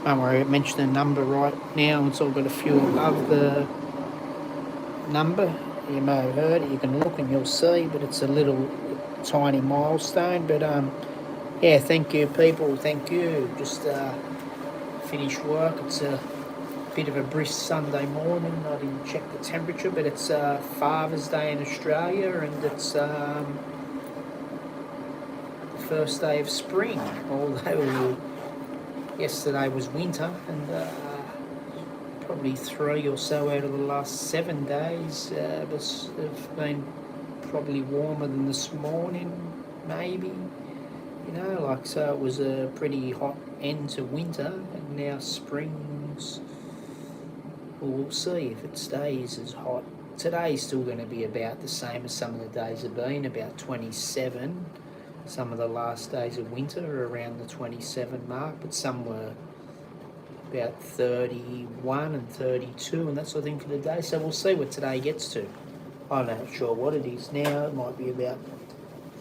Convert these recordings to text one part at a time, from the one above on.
Don't worry, I mentioned the number right now. It's all got a few above the number. You may have heard it. You can look and you'll see, but it's a little tiny milestone. But yeah, thank you, people. Thank you. Just finished work. It's a bit of a brisk Sunday morning. I didn't check the temperature, but it's Father's Day in Australia, and it's the first day of spring. Although yesterday was winter, and probably 3 or so out of the last 7 days have been probably warmer than this morning, maybe. So it was a pretty hot end to winter, and now spring's. Well, we'll see if it stays as hot. Today's still going to be about the same as some of the days have been, about 27. Some of the last days of winter are around the 27 mark, but some were about 31 and 32 and that sort of thing for the day. So we'll see what today gets to. I'm not sure what it is now. It might be about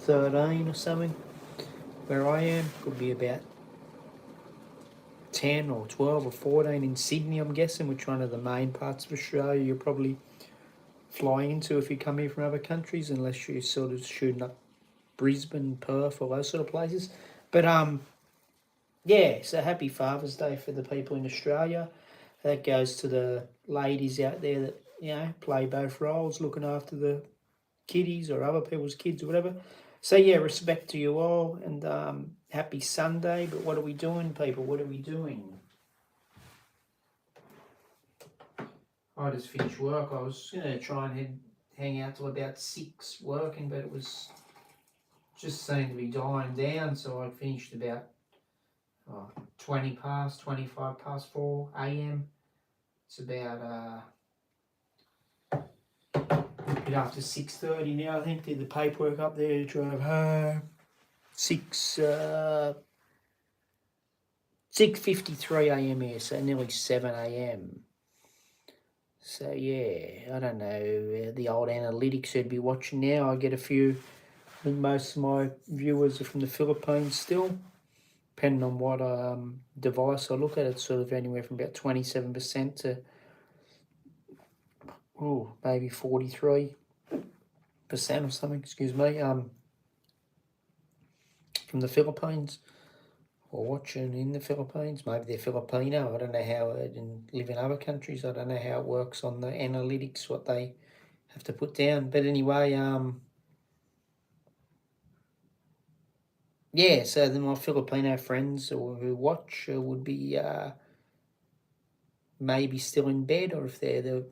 13 or something where I am. Could be about 10 or 12 or 14 in Sydney, I'm guessing, which one of the main parts of Australia you're probably flying into if you come here from other countries, unless you're sort of shooting up Brisbane, Perth, all those sort of places. But yeah, so happy Father's Day for the people in Australia. That goes to the ladies out there that, play both roles, looking after the kiddies or other people's kids or whatever. So yeah, respect to you all, and happy Sunday. But what are we doing, people? What are we doing? I just finished work. I was going to try and hang out till about 6 working, but it was just seemed to be dying down, so I finished about 25 past 4 a.m. It's about a bit after 6:30 now. I think did the paperwork up there, drove home. 6:53 a.m. here, so nearly 7 a.m. So yeah, I don't know. The old analytics who'd be watching now. I get a few. I think most of my viewers are from the Philippines still. Depending on what device I look at, it's sort of anywhere from about 27% to maybe 43% or something. Excuse me. From the Philippines, or watching in the Philippines. Maybe they're Filipino. I don't know how they live in other countries. I don't know how it works on the analytics, what they have to put down. But anyway, yeah, so then my Filipino friends who watch would be maybe still in bed, or if they're the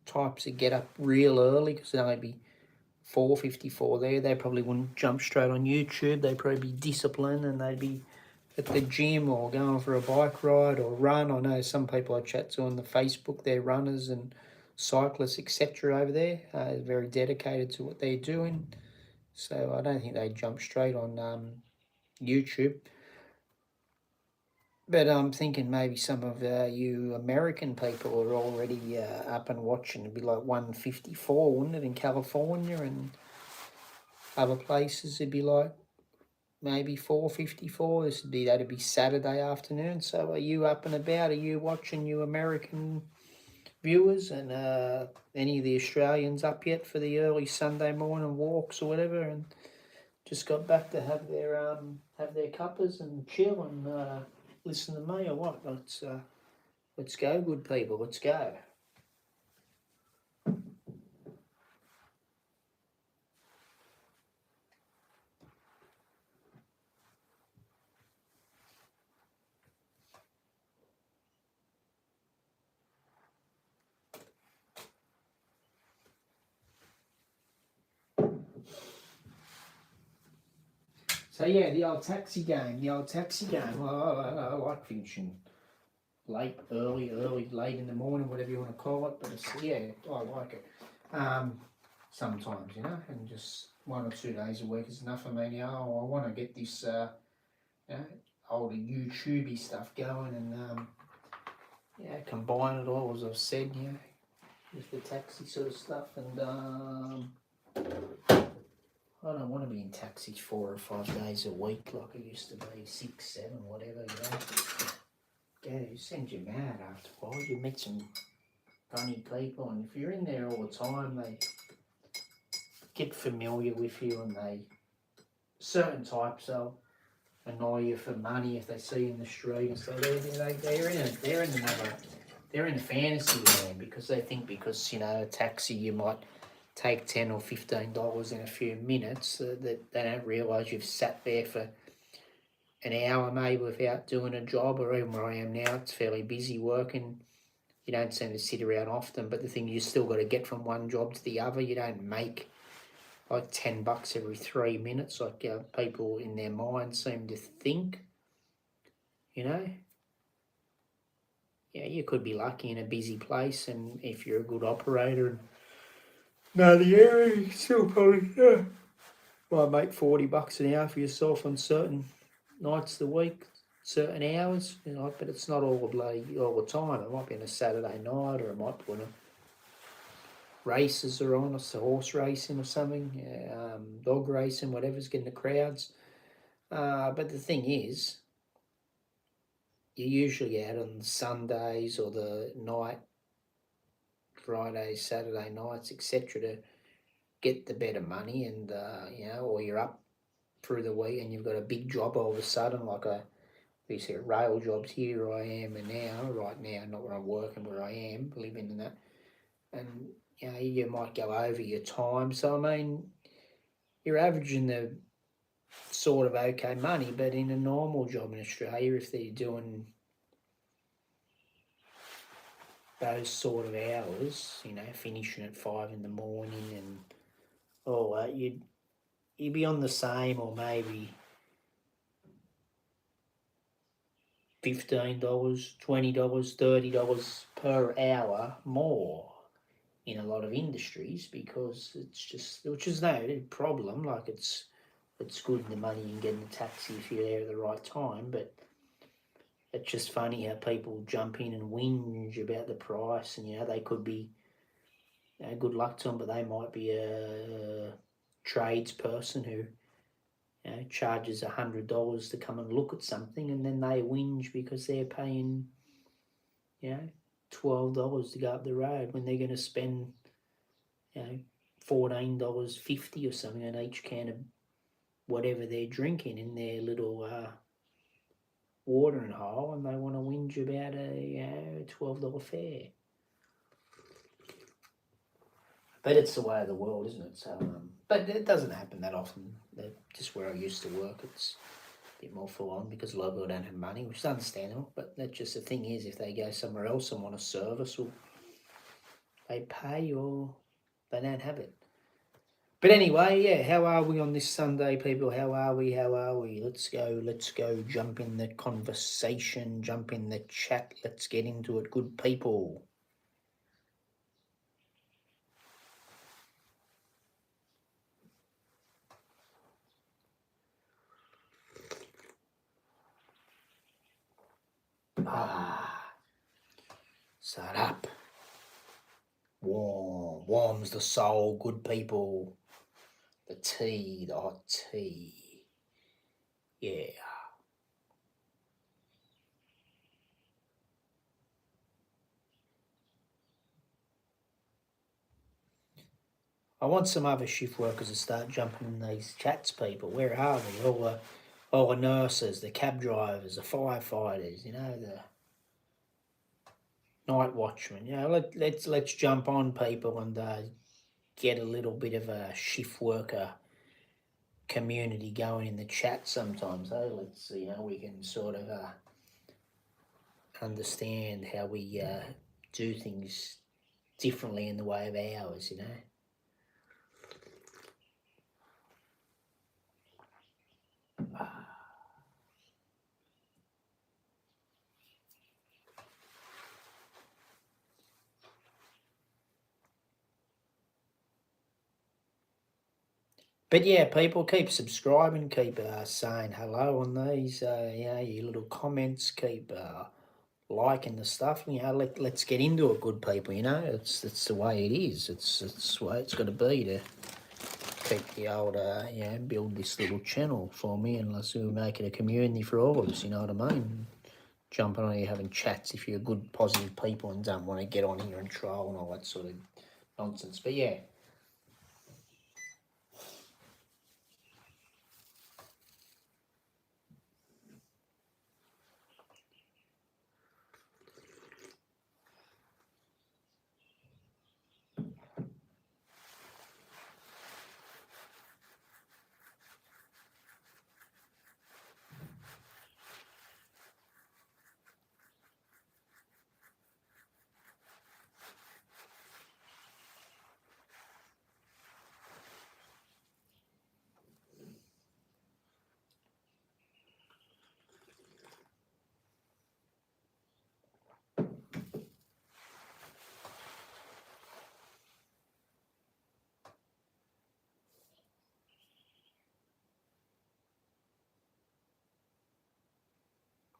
types that get up real early, because they'll only be 4:54 there, they probably wouldn't jump straight on YouTube. They'd probably be disciplined, and they'd be at the gym or going for a bike ride or run. I know some people I chat to on the Facebook, they're runners and cyclists, etc. over there, very dedicated to what they're doing. So I don't think they jump straight on YouTube. But I'm thinking maybe some of you American people are already up and watching. It'd be like 1:54, wouldn't it, in California, and other places it'd be like maybe 4:54. That'd be Saturday afternoon. So are you up and about? Are you watching, you American viewers, and any of the Australians up yet for the early Sunday morning walks or whatever, and just got back to have their cuppers and chill and listen to me, or what? Let's go, good people. Let's go. So yeah, the old taxi game. Well, I like finishing late, early, late in the morning, whatever you want to call it. But I like it. Sometimes, and just 1 or 2 days a week is enough for me. I want to get this older YouTubey stuff going, and combine it all, as I've said, with the taxi sort of stuff, and I don't want to be in taxis 4 or 5 days a week like it used to be, 6, 7, whatever, you send you mad after a while. You meet some funny people, and if you're in there all the time, they get familiar with you, and certain types will annoy you for money if they see you in the street, and so they're in a fantasy land because they think because a taxi you might take $10 or $15 in a few minutes that they don't realise you've sat there for an hour maybe without doing a job, or even where I am now, it's fairly busy working. You don't seem to sit around often, but the thing you still got to get from one job to the other. You don't make like $10 every 3 minutes like people in their mind seem to think, Yeah, you could be lucky in a busy place, and if you're a good operator and know the area, you still probably might make $40 an hour for yourself on certain nights of the week, certain hours, but it's not all the time. It might be on a Saturday night, or it might be when races are on, or horse racing or something, dog racing, whatever's getting the crowds. But the thing is, you're usually out on Sundays or the night, Fridays, Saturday nights, etc., to get the better money, and or you're up through the week and you've got a big job all of a sudden, like we see rail jobs here I am and right now, not where I'm working, where I am living in that, and you might go over your time. So I mean, you're averaging the sort of okay money, but in a normal job in Australia, if they're doing those sort of hours, finishing at 5 in the morning and all that, you'd be on the same, or maybe $15, $20, $30 per hour more in a lot of industries, because it's just, which is no problem. Like it's good, the money you can get in a taxi if you're there at the right time, but it's just funny how people jump in and whinge about the price, and they could be good luck to them, but they might be a tradesperson who charges $100 to come and look at something, and then they whinge because they're paying $12 to go up the road when they're going to spend $14.50 or something on each can of whatever they're drinking in their little watering hole, and they want to whinge about a $12 fare. But it's the way of the world, isn't it? So, but it doesn't happen that often. Just where I used to work, it's a bit more full on because a lot of people don't have money, which is understandable. But that's just the thing is, if they go somewhere else and want a service, or they pay, or they don't have it. But anyway, how are we on this Sunday, people? How are we? Let's go, jump in the conversation, jump in the chat. Let's get into it, good people. Start up. Warms the soul, good people. The tea, the hot tea. Yeah. I want some other shift workers to start jumping in these chats, people. Where are they? All the nurses, the cab drivers, the firefighters, the night watchmen. Let's jump on, people, and get a little bit of a shift worker community going in the chat sometimes. Let's we can sort of understand how we do things differently in the way of hours, But yeah, people, keep subscribing, keep saying hello on these, your little comments, keep liking the stuff. Let's get into it, good people. It's the way it is. It's the way it's got to be to keep the old build this little channel for me, and let's make it a community for all of us. You know what I mean? jumping on here having chats if you're good, positive people and don't want to get on here and troll and all that sort of nonsense. But yeah.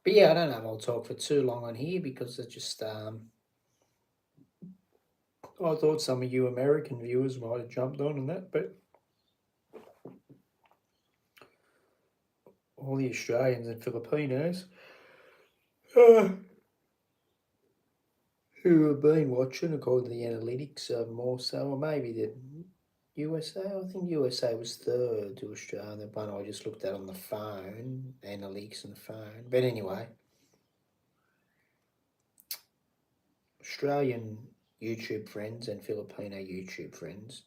But yeah, I don't know if I'll talk for too long on here because I just I thought some of you American viewers might have jumped on and that, but all the Australians and Filipinos who have been watching, according to the analytics, more so, or maybe the USA. I think USA was third to Australia. The one I just looked at on the phone, analytics on the phone. But anyway, Australian YouTube friends and Filipino YouTube friends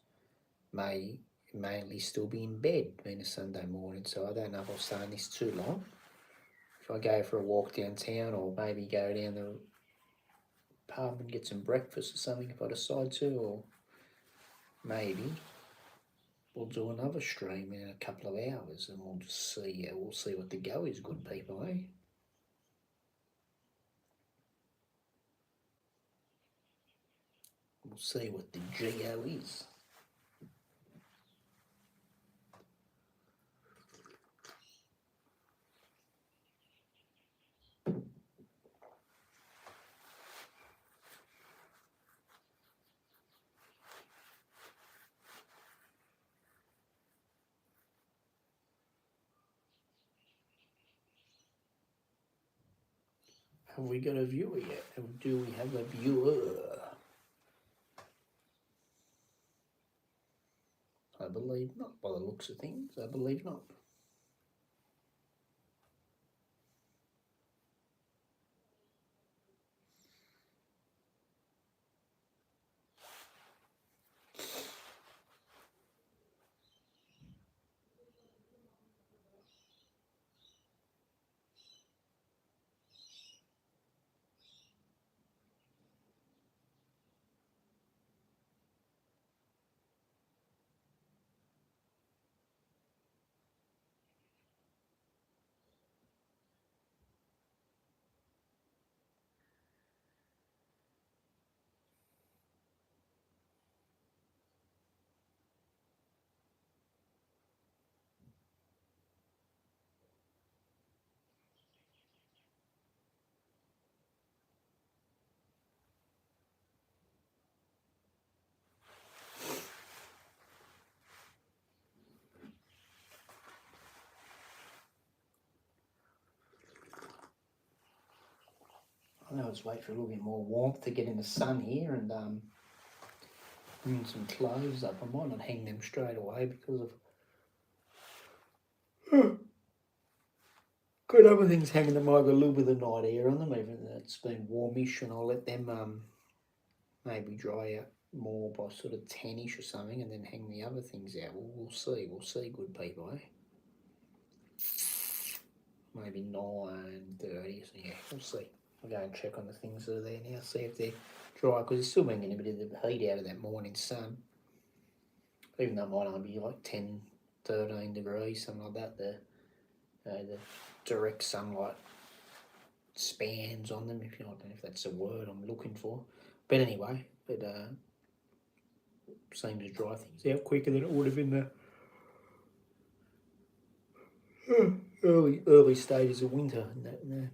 may mainly still be in bed being a Sunday morning, so I don't know if I'll stay on this too long. If I go for a walk downtown or maybe go down the pub and get some breakfast or something if I decide to, or maybe we'll do another stream in a couple of hours and we'll just see what the go is, good people, eh? We'll see what the GO is. Have we got a viewer yet? Do we have a viewer? I believe not, by the looks of things. I believe not. I know it's wait for a little bit more warmth to get in the sun here and bring some clothes up. I might not hang them straight away because of got other things hanging that might got a little bit of night air on them, even though it's been warmish, and I'll let them maybe dry out more by sort of 10ish or something, and then hang the other things out. We'll see. We'll see, good people, eh? Maybe 9:30. So yeah, we'll see. I'll go and check on the things that are there now, see if they're dry, because it's still been getting a bit of the heat out of that morning sun. Even though it might only be like 10, 13 degrees, something like that. The direct sunlight spans on them, if you know, I don't know if that's a word I'm looking for. But anyway, it seems to dry things out quicker than it would have in the early stages of winter. And that,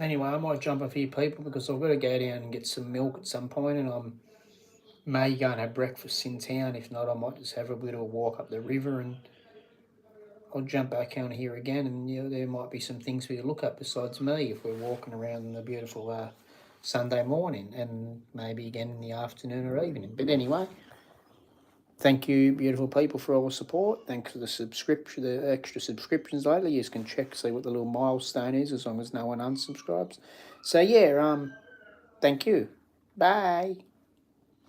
Anyway, I might jump a few people because I've got to go down and get some milk at some point, and I may go and have breakfast in town. If not, I might just have a little walk up the river, and I'll jump back on here again, and there might be some things for you to look at besides me if we're walking around in the beautiful Sunday morning, and maybe again in the afternoon or evening. But anyway, thank you, beautiful people, for all the support. Thanks for the extra subscriptions lately. You can check, see what the little milestone is, as long as no one unsubscribes. So yeah, thank you. Bye.